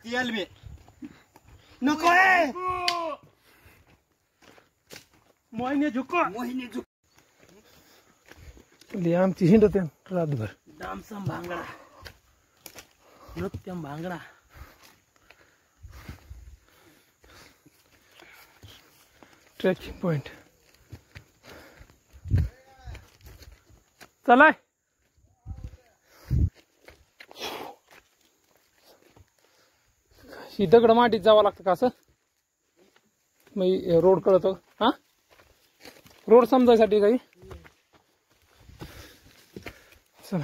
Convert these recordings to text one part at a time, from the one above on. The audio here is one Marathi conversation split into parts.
तेल में नको आहे मोहिनी झुको आमची हिंडत रातभर डामसम भांगडा नृत्यम भांगडा ट्रेकिंग पॉइंट चलाय ही दगड मातीत जावं लागतं का असं मग रोड कळतो हा रोड समजायसाठी काही चला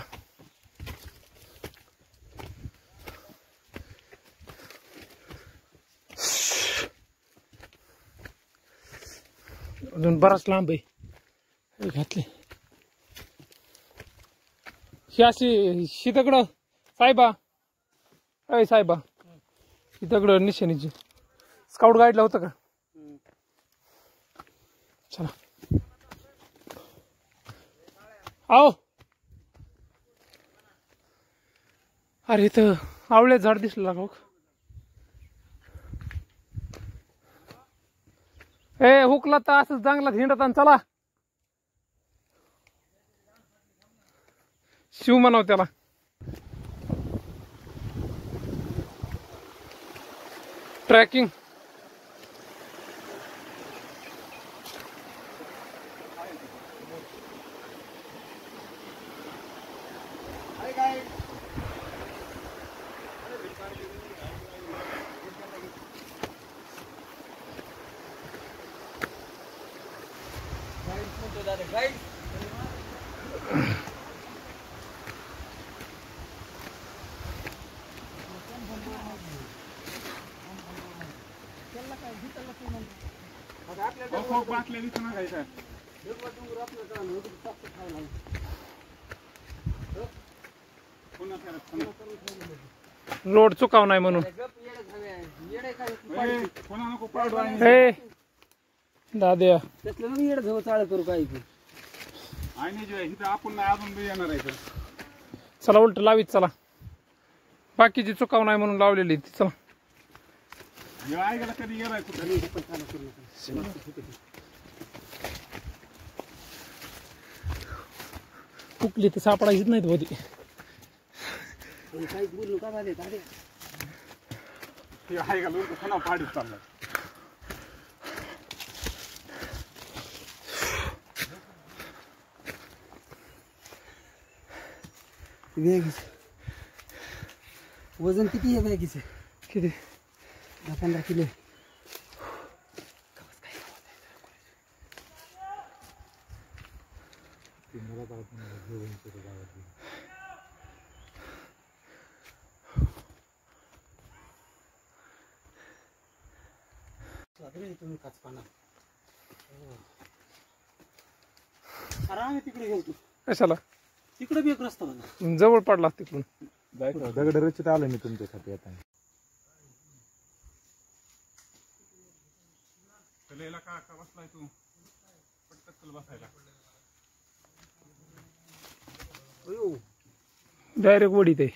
अजून बराच लांब आहे घातले ही अशी दगड साहेबा अय साहेबा ही दगड निशाणीची स्काउट गाईडला होतं का चला आओ अरे इथं आवळे झाड दिसलं का ए हुकला तर असं जंगलात हिंडत आणि चला शिव म्हणाव त्याला ट्रॅकिंग रोड चुकाव नाही म्हणून हे दाद्या करू काही चला उलट लावीत चला बाकीची चुकाव नाही म्हणून लावलेली ती चला कुकली तर सापडायचीच नाहीत होती काही बोलू का झाले पाडीत चालला वजन किती आहे बॅगीचं किती 10-15 किलो तुम्ही काचपाना तिकडे गेलो कशाला तिकडे बी एक रस्ता बघा जवळ पडला तिकडून दगड रचित आलो मी तुमच्यासाठी आता बसलाय तू पटकन बसायला डायरेक्ट वडीत आहे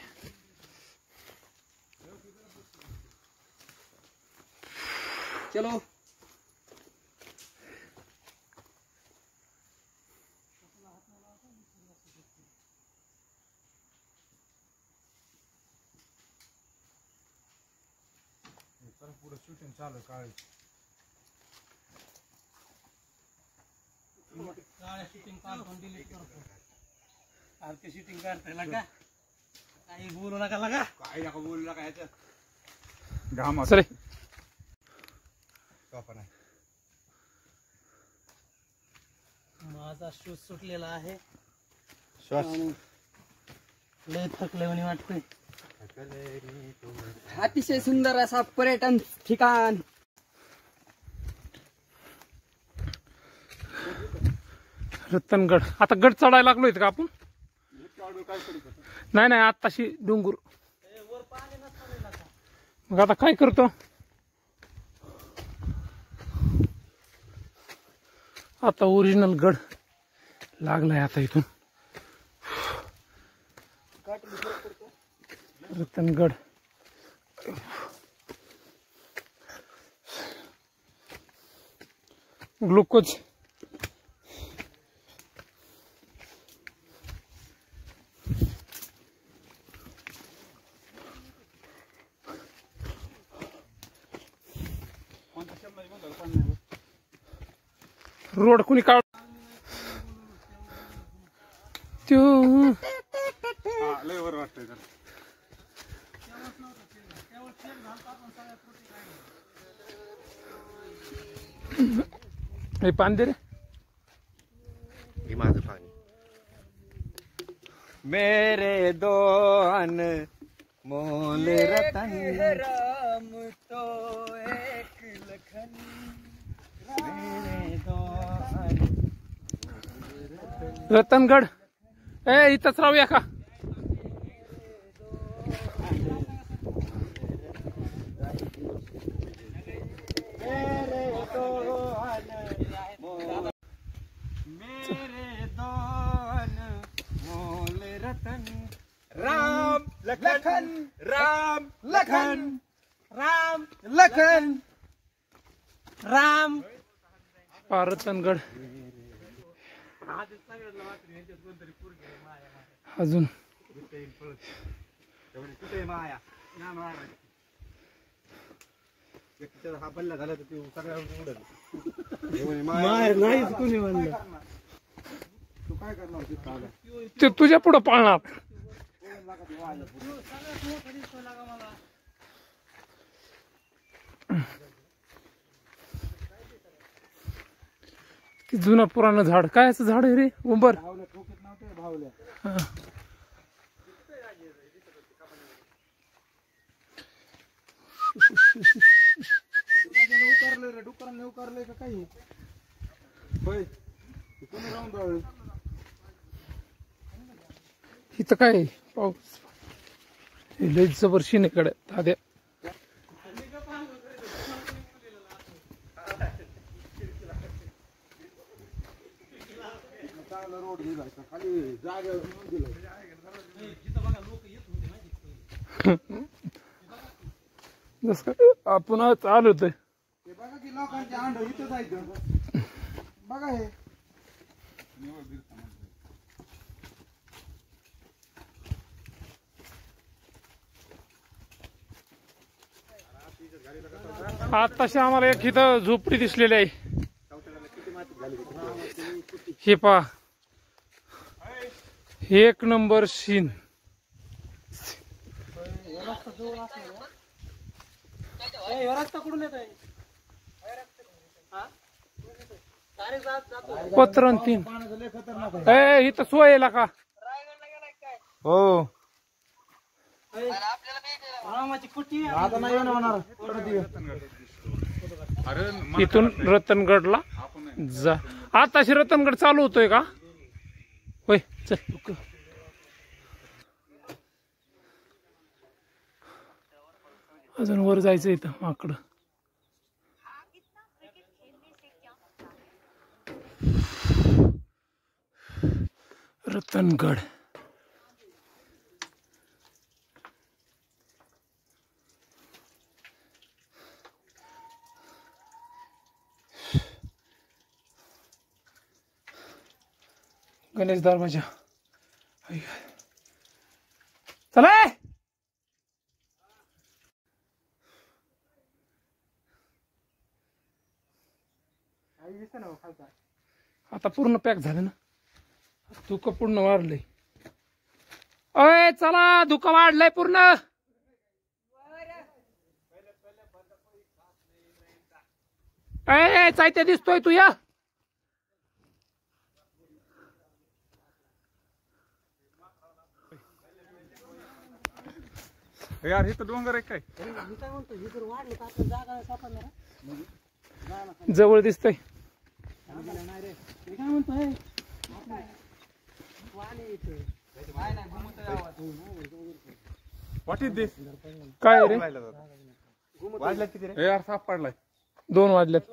चलो पुढे शूटिंग चालू काळी शूटिंग काढून डिलीट करतो आरती शूटिंग काढताय लगा काही बोलू नका लगा काही नका बोलू नका ह्याच्यात घाम चले माझा शूज सुटलेला आहे श्वास लय थकल्यावानी वाटतंय अतिशय सुंदर असा पर्यटन ठिकाण रतनगड आता गड चढायला लागलोय का आपण नाही नाही आताशी डोंगर मग आता काय करतो आता ओरिजिनल गड लागलाय आता इथून रतनगड. ग्लुकोज रोड कुणी काढ त्यो लय बरं वाटतंय त्याला. हे पाणी दे रे. हे माझं पाणी. मेरे दोन मोल रतन राम तो एक लखन. मेरे दोन रतनगड इथंच राहूया का? मेरे दोन मोल रतन राम लखन राम लखन राम लखन राम. रतनगड अजून कुठे माया हा बल्ला झाला तर ते सगळ्या उडत. नाहीच कोणी म्हणलं. तू काय करणार ते तुझ्या पुढं पाळणार. ते जुनं पुराणं झाड काय असं झाड आहे रे उंबर. हा. उकारलंय रे डुकरांनी उकारलंय का काही होय कोणी राहून राहिलं. इथं काय आहे? पाऊस लय जबरशी इकडे दाद्या. रोड दिला खाली जागा दिला. जस का आपण चालू होतोय. ते बघा की लोकांचे अंड इथं जायचं बघा हे. आताशी आम्हाला एक इथं झोपडी दिसलेली आहे. हे पा एक नंबर सीन. रस्ता कुठून येत आहे? पत्रण तीन इथं सोय आहे का? हो रामाची कुट्टी आता नाही होणार. इथून रतनगडला जा. आताशी रतनगड चालू होतोय का? होय चल. अजून वर जायचं इथं माकडं. रतनगड गणेश दरवाजा. चला आता पूर्ण पॅक झालं ना. धुकं पूर्ण वाढलंय. अय चला धुकं वाढलंय पूर्ण. अय चायत्या दिसतोय तू या. यार इथं डोंगर आहे काय? मी काय म्हणतो ही जर वाढली तर आपल्याला जागा सापडणार. जवळ दिसतंय. मी काय म्हणतोय व्हॉट इज दिस? काय रे? वाजला किती रे? यार साप पडलाय. 2 वाजल्यात.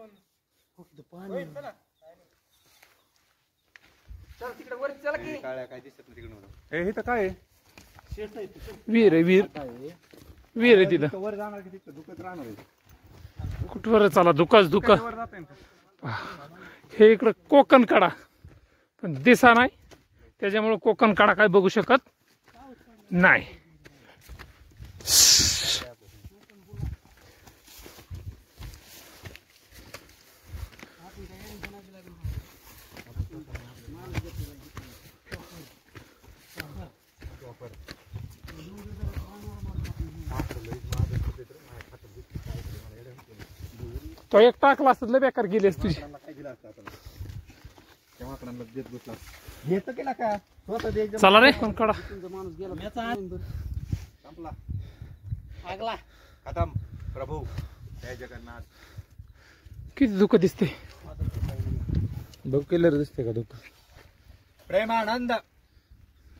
हे तर काय शेत आहे तिथं. विहीर आहे विहीर विहीर आहे तिथं वर जाणार की तिथं दुखत राहणार आहे. कुठवर चला दुकाच दुका वर जाते ना. हे इकडं कोकण कडा पण दिसा नाही त्याच्यामुळे कोकण कडा काय बघू शकत नाही. तो एक टाकला असत लय बेकार गेली असती तुझी. काय दिलं असतं आता त्या माकडांना देत बसला घेत केला का स्वतः दे एकदम चला रे कोण कडा तुमचा माणूस गेला याचा संपला आगला खतम प्रभू जय जगन्नाथ. किती दुःख दिसते. बघ केलं दिसते का दुःख. प्रेमानंद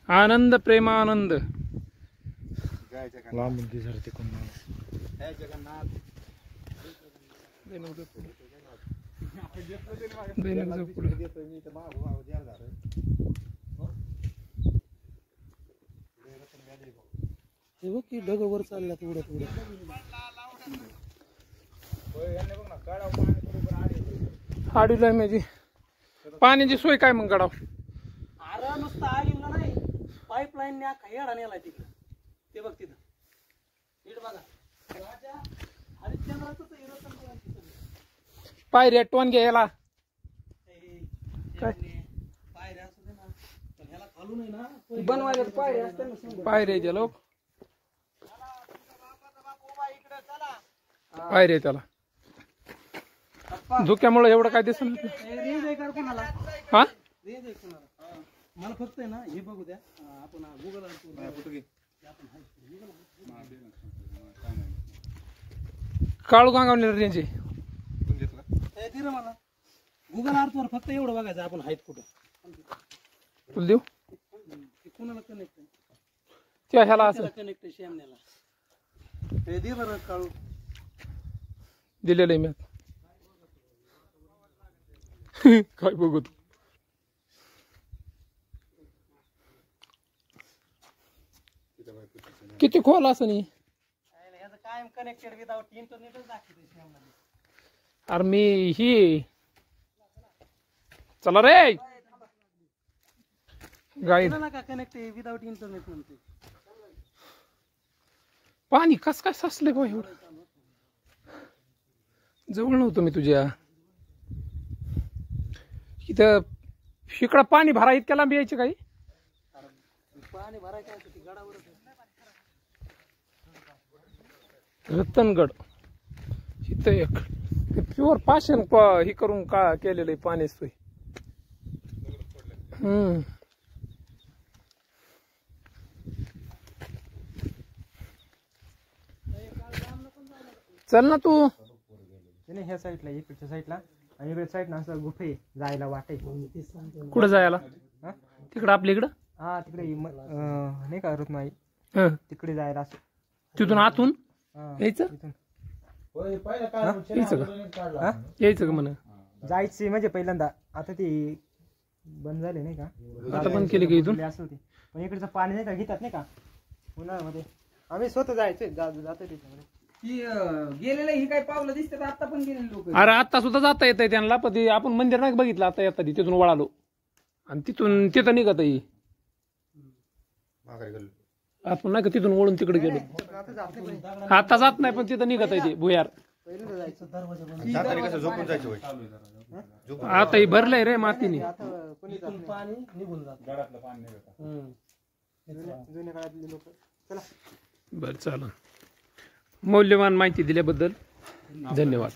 आनंद प्रेमानंद जय जगन्नाथ. लांबून दिसते कोण जय जगन्नाथ. हे बघ की ढग वर चालल्यात उडत उडत. आडीला माझी पाण्याची सोय काय मग गडाव. अरे नुसतं आगीला नाही पाईपलाईन अख्खा येडा नेलाय तिकडे. ते बघ तिथं नीट बघा. राजा हरिश्चंद्राचं हिरोचं पायऱ्या टोन घ्यायला काय पायऱ्या असू दे ना पण ह्याला खालू नाही ना बनवायला पायऱ्या असतात ना. पायऱ्या लोक पायऱ्या त्याला धुक्यामुळे एवढं काय दिसत नाही. रेंज आहे का कोणाला. हा रेंज आहे कोणाला. मला फक्त आहे ना हे बघू द्या. आपण गुगल काळू गांगावले रेंज आहे. दिलं मला गुगल अर्थवर फक्त एवढं बघायचं आपण आहेत कुठं. तुला देऊ ते कोणाला कनेक्ट आहे त्या ह्याला असं कनेक्ट आहे श्यामनेला. हे दे बरं काळू दिलेलं आहे मी काय बघू तू. किती खोल असं नाही. ह्याचं कायम कनेक्टेड विदाउट इंटरनेटच दाखवते श्यामला. अरे मी ही चला रे गाई का कनेक्ट विदाउट इंटरनेट म्हणते. पाणी कस काय साचले बा एवढं. जवळ नव्हतं मी तुझ्या इथं. इकडं पाणी भरा इतक्या लांब यायचे काही. पाणी भरायचं असतं ते गडावरच. रतनगड इथं एक प्युअर पाषाण हे करून का केलेलं आहे पाणी सोय. चल ना तू. ह्या साईडला इकडच्या साईडला आणि इकडे साईड ना असं गुफे जायला वाटे. कुठं जायला. तिकडं आपल्या इकडं. हा तिकडे नाही का रत्नाई हं. तिकडे जायला असं तिथून आतून यायचं तिथून यायचं का. यायचं का म्हणा. जायचे म्हणजे पहिल्यांदा. आता ते बंद झाले नाही का. आता बंद केले का इथून. असं होते पण इकडचं पाणी नाही का घेतात नाही का उन्हाळ्यामध्ये. आम्ही स्वतः जायचोय जातो त्याच्यामध्ये. गेलेलं ही काय पावलं दिसतात आता पण गेलेले लोक. अरे आता सुद्धा जाता येत आहे त्यांना. पण ते आपण मंदिर नाही बघितलं आता येतात तिथून वळालो आणि तिथून तिथं निघत आहे. आपण नाही का तिथून वळून तिकडे गेलो. आता जात नाही पण तिथं निघत आहे ते भुयार. आता ही भरलंय रे मातीने. पाणी निघून जात. जुन्या काळातले लोक. चला बर चालेल. मौल्यवान माहिती दिल्याबद्दल धन्यवाद.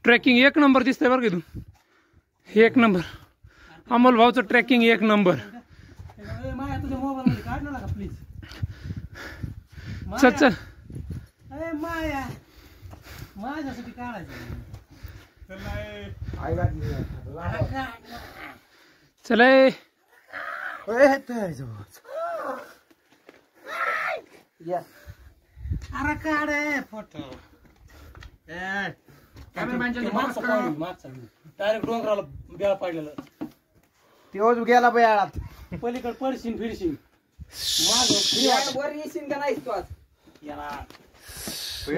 ट्रेकिंग एक नंबर दिसतंय बरं का इथून. एक नंबर. अमोल भाऊचं ट्रेकिंग एक नंबर. माया तुझ्या मोबाईल मध्ये काढ ना का प्लीज. चल चल अरे माया माझ्यासाठी काढायचं. चल अरे काढ फोटो. कॅमेरामॅनच्या मागचा डायरेक्ट डोंगराला बेळ पडलेलं. तेव्हाच गेला बयाळात. पलीकडे पडशील फिरशील वर येशील का नाही तू आज? याला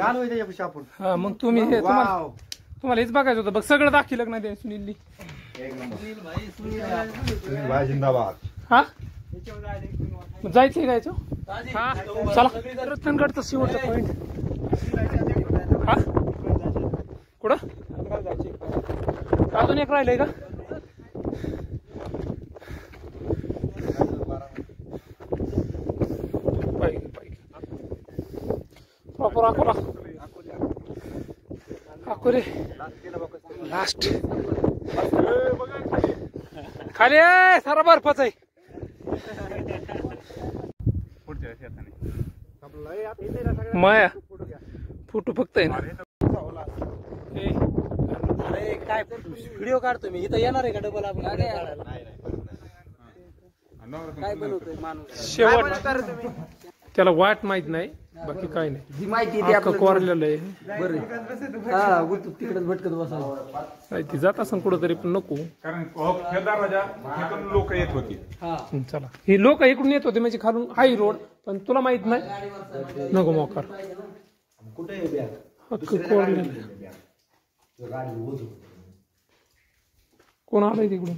आलो त्याच्यापाशी आपण. हा मग तुम्ही हे तुम्हाला हेच बघायचं होतं बघ. सगळं दाखिलं नाही ते सुनीलनी. सुनील भाई जिंदाबाद. हा मग जायचंय गायचं. हा चला रतनगडचा शेवटचा पॉइंट. हा कुठं अजून एक राहिलंय का. प्रॉपर अकोले लास्ट खाली सारा बर्फच आहे. माया फोटो फक्त आहे ना. अरे काय व्हिडिओ काढतो मी. इथं येणार आहे का डबल आपण काढायला? काय बनवतोय माणूस? शेवट त्याला वाट माहित नाही बाकी काय नाही. जी माहिती कोरलेलं आहे. तिकडेच भटकत बसायचं. काय ती जात असं कुठं तरी पण नको. कारण दरवाजा लोक येत होती. चला ही लोक इकडून येत होते म्हणजे खालून हाय रोड पण तुला माहित नाही नको मोकार. कोण आलंय तिकडून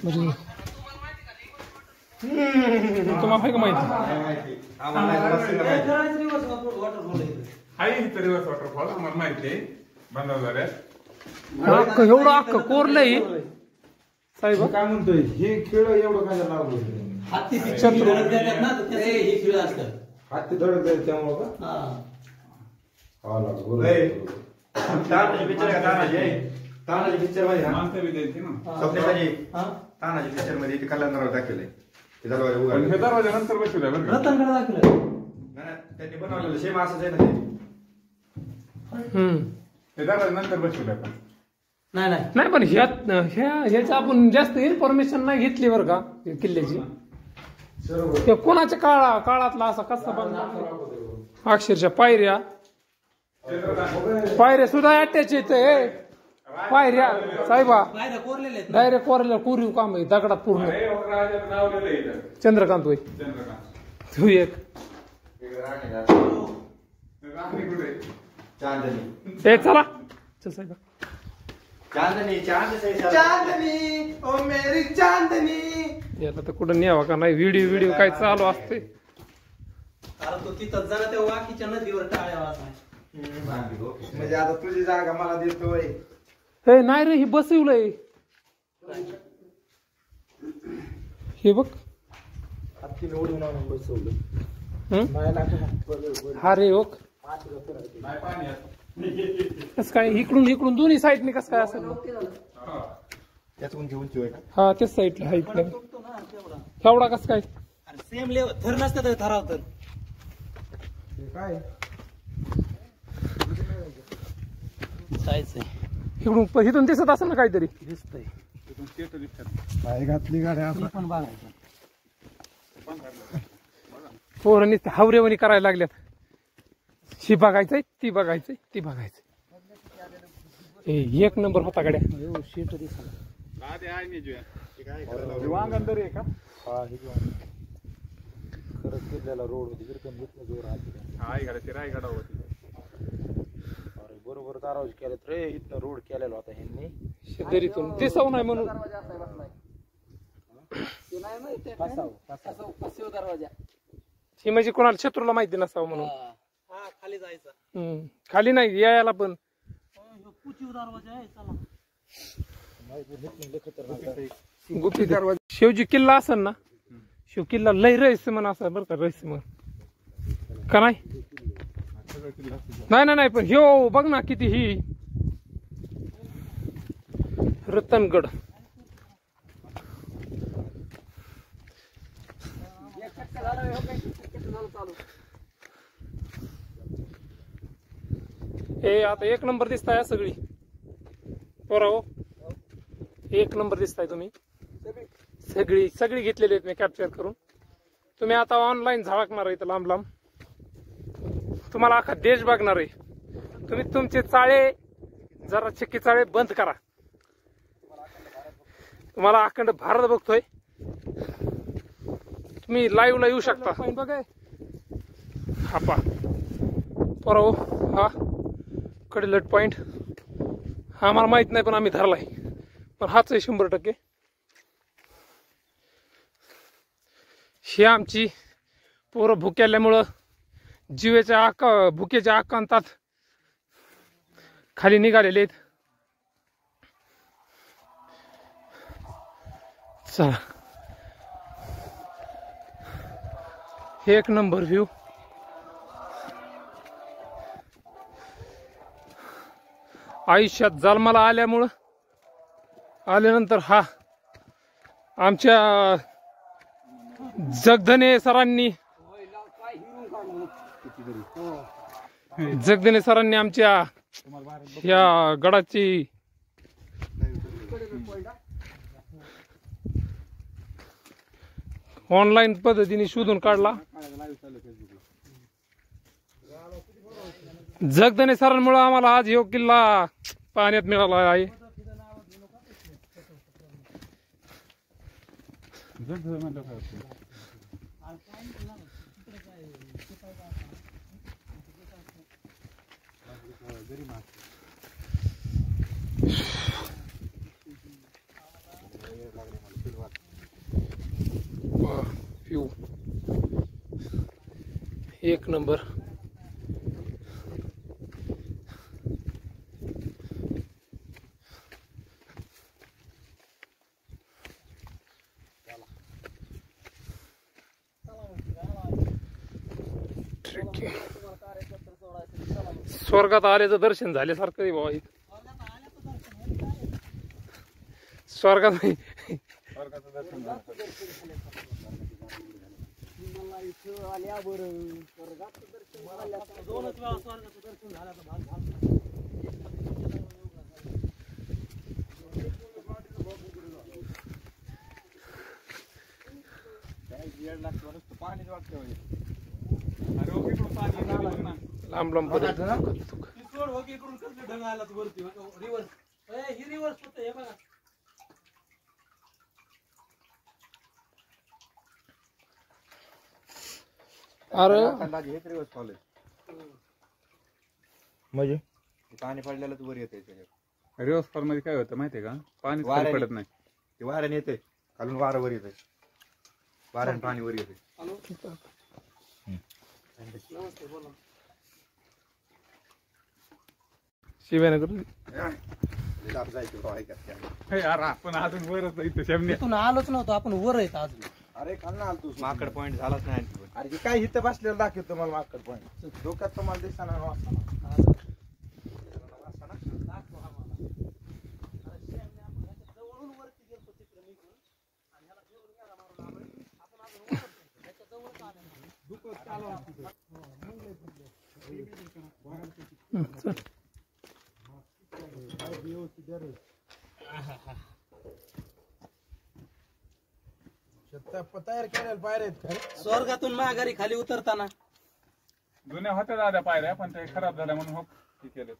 म्हणजे तुम्हाला आहे का माहिती. रिव्हर्स वॉटरफॉल मला माहिती आहे. बंधाऱ्यात एवढं अख्खं कोरलंय साहेब. काय म्हणतोय हे खेळ एवढं काय लावलं. हत्ती धडक देतात ना तर त्याचे हे खेळ असतात. हाती धडक द्यायचं त्यामुळं का. तानाजी पिक्चर मध्ये तानाजी पिक्चर मध्ये ते कल्याणराव दाखवलंय. दरवाजा नंतर बसवलंय बरं का. रतनगड दाखवलं त्यांनी बनवलेलं सेम असंच आहे ना ते दरवाजा नंतर बसवलंय. पण नाही पण ह्याचं आपण जास्त इन्फॉर्मेशन नाही घेतली बरं का किल्ल्याची. ते कोणाच्या काळातला असा कसा बनला अक्षरशः पायऱ्या सुद्धा अटॅच येत. पायऱ्या साहेबा डायरेक्ट कोरलेला कोरीव काम आहे दगडात पूर्ण. चंद्रकांत होय तू एक चांदणी चला चल साहेब. चांदणी चांदनी ओ मेरी चांदनी. याला तर कुठं न्यावा का नाही. व्हिडिओ काय चालू असते. कारण तो तिथं जरा त्या वाकीच्या नदीवर टाळ्या वाजला. म्हणजे आता तुझी जागा मला देतोय. हे नाही रे हे बसवलंय हे बघ. हा रे ओक कस काय इकडून दोन्ही साईडने कस काय असेल. त्याच उंची होय का. हा तेच साईडला हा इकडे केवढा कस काय. सेम लेवल थर नसते थराव तर काय साईज आहे. इथून दिसत असेल ना काहीतरी दिसतंय. काय घातली गाड्या पण बघायचं पोरं नुसते हावरेवणी करायला लागल्यात. ही बघायचंय ती बघायचंय ती बघायचंय. एक नंबर होता गाड्या. शीट दिसला वांगण तरी आहे का. खरंच किल्ल्याला रोड होती जोर रायगडा होती. बरोबर दरवाजे केलेत रे. इथनं रोड केलेला होता ह्यांनी शेजारीतून दिसव नाही म्हणून. दरवाजा ही म्हणजे कोणाला शत्रूला माहिती नसावं म्हणून. हा खाली जायचं. खाली नाही यायला पण पुचिव दरवाजा आहे. चला गुप्ती दरवाजा. शिवजी किल्ला असेल ना शिव किल्ला लय रहस्यमय असं बरं का. रहस्यमय का नाही. नाही पण ह्यो बघ ना किती ही रतनगड. हे आता एक नंबर दिसताय सगळी पोरा हो. एक नंबर दिसताय तुम्ही सगळी घेतलेली आहेत मी कॅप्चर करून. तुम्ही आता ऑनलाईन झळकणार आहे लांब लांब. तुम्हाला अख्खा देश बघणार आहे. तुम्ही तुमचे चाळे जरा चिक्की चाळे बंद करा. तुम्हाला अखंड भारत बघतोय. तुम्ही लाईव्हला येऊ शकता. हा पा पोराओ, हा कडेलट पॉइंट हा आम्हाला माहित नाही पण आम्ही धरलाय. पण हाच आहे 100%. ही आमची पोरं भुक्याल्यामुळं भुकेच्या आकांतात खाली निघालेले आहेत. चला, हे एक नंबर व्ह्यू. आयुष्यात जन्माला आल्यानंतर हा आमच्या जगधने सरांनी आमच्या या गडाची ऑनलाईन पद्धतीने शोधून काढला. जगधने सरांमुळे आम्हाला आज ह्यो किल्ला पाहण्यात मिळाला आहे. व्ह्यू एक नंबर. स्वर्गात आल्याचं दर्शन झाल्यासारखं आहे बाबा. स्वर्गात लांब लांब सोड वगैरे करून कसले ढग आला तू वरती रिवर्स. ही रिवर्स होत हे बघा. अरे हेच रिवर्स कॉलेज म्हणजे पाणी पडलेलं वर येते. रिवर्स फॉल मध्ये काय होतं माहितीये का? पाणी पडत नाही, ते वाऱ्याने येते खालून, वारा वर येते, वाऱ्याने पाणी वर येते. शिवानगर आपण अजून वरच इथं शमने इथून आलोच नव्हतो आपण, वर येत अजून. अरे खाल्ला आलो तू, माकड पॉइंट झालाच नाही. अरे काय इथं बसलेलं दाखवतो तुम्हाला माकड पॉइंट. डोक्यात तुम्हाला दिसताना तयार केलेल्या पायऱ्या आहेत. स्वर्गातून माघारी खाली उतरताना जुन्या होत्या दादा पायऱ्या, पण ते खराब झाल्या म्हणून हो केले.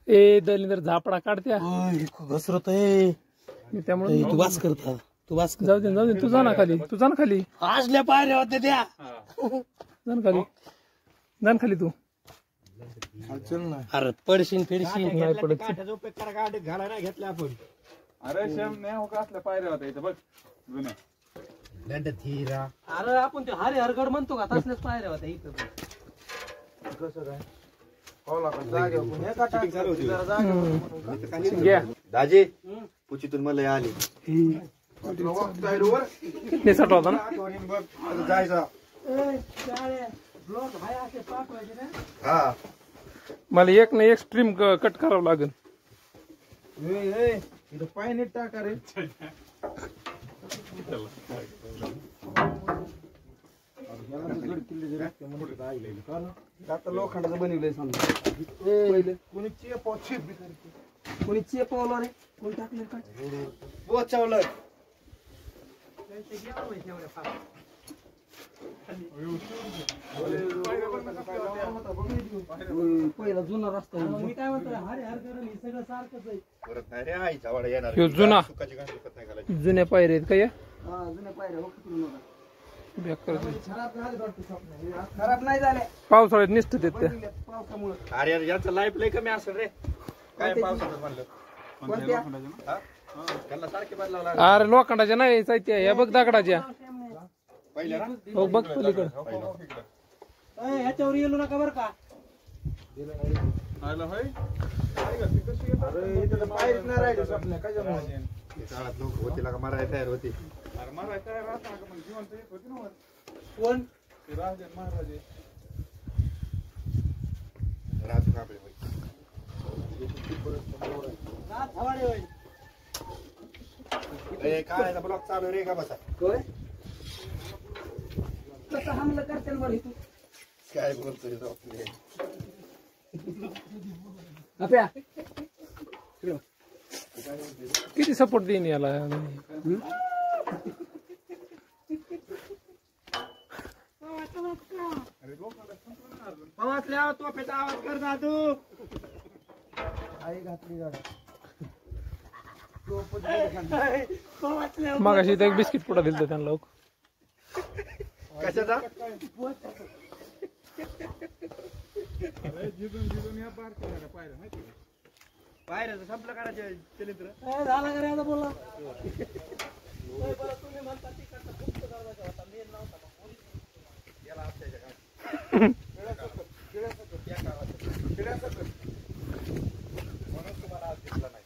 ए दलिंदर झापडा काढत्या घसरत आहे त्यामुळे तू वास करत. तू वास जाऊ दे तू जा ना खाली, तू जा ना खाली. आजल्या पायऱ्या होत्या त्या. जा ना खाली तू. अरे पडशीन फिरशीन नाही पडत. घाला नाही घेतल्या आपण. अरे शमने हो का असल्या पायऱ्या होत्या इथं बघ जुन्या. अरे आपण ते हरिहरगड म्हणतो का, तसल्याच पायऱ्या होत्या इथं. कसं काय घ्या दाजी पुचीतून मला आली किती साठा होता ना. जायचा. हा मला एक ना एक स्ट्रीम कट करावं लागेल. पाय नीट टाका रे. लोखंडाचं बनवलंय समजा. कोणी चेपवलं रे, कोणी टाकलं काय पोचवलं. पहिला जुना रस्ता आहे. मी काय म्हणतो हरे हर करण हे सगळं सारखंच आहे. परत नाही रे आईचा वाडा येणार ह्यो जुना सुखाची घाण दुखत नाही घालायची. जुन्या पायऱ्या आहेत का या हा, जुन्या पायऱ्या हो किती नव्हता. बेकार खराब नाही झाले पावसाळ्यात निसत त्या पावसामुळे. अरे यार यांचं लाईफ लय कमी असेल रे काय पावसाचं म्हणलं कोणत्या हा? त्यांना सारखे बदलावं लागलं अरे लोखंडाच्या नाही साहित्य या बघ दगडाच्या पहिल्या ना हो बघ पलीकडं ह्याच्यावर येऊ नका बरं का. आलं होय अरे इथं तर पायरीच नाही राहिली स्वप्न कशामुळे काळात लोक होती लागा मारायला तयार होती अरे महाराज तयार राहत ना मग जिवंत येत होती ना वर. कोण ते राजे महाराजे राजू कांबळे होय. नाथ हवाडे होय. ए, काय ब्लॉक चालू रे का बसा होय कसं हमला करते बरं इथून काय बोलतोय तो आपले. आपल्या किती सपोर्ट देईन याला पवासल्या तोफेचा आवाज कर ना तू. आई घातली गाडी पवासल्या मागाशी इथं एक बिस्किट पुडा दिलं त्यांना लोक कशाचा अरे जिजून या पार केला पायऱ्या माहिती का? पायऱ्याचं संपलं करायचे चरित्र झाला का रे आता बोला. म्हणून तुम्हाला आज दिसला नाही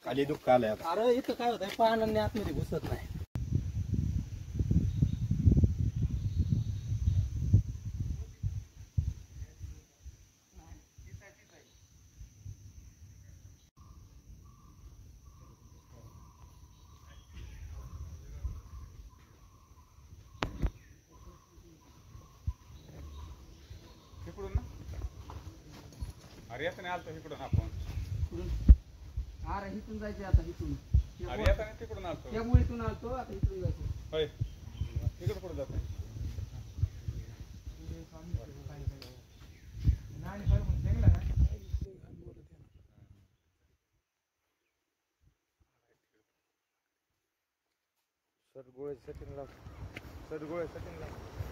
खाली दुःख आलंय आता अरे इथं काय होतंय पानांनी आतमध्ये घुसत नाही. इकडून ना अरे येताना आलतो इकडून आपण अरे इथून जायचे आता इथून अरे येताना तिकडून आलतो त्या मुळीतून आलतो आता इथून जायचं. होय इकडे कुठं जात सर गोळे सेटिंग लाव सर गोळे सेटिंग लाव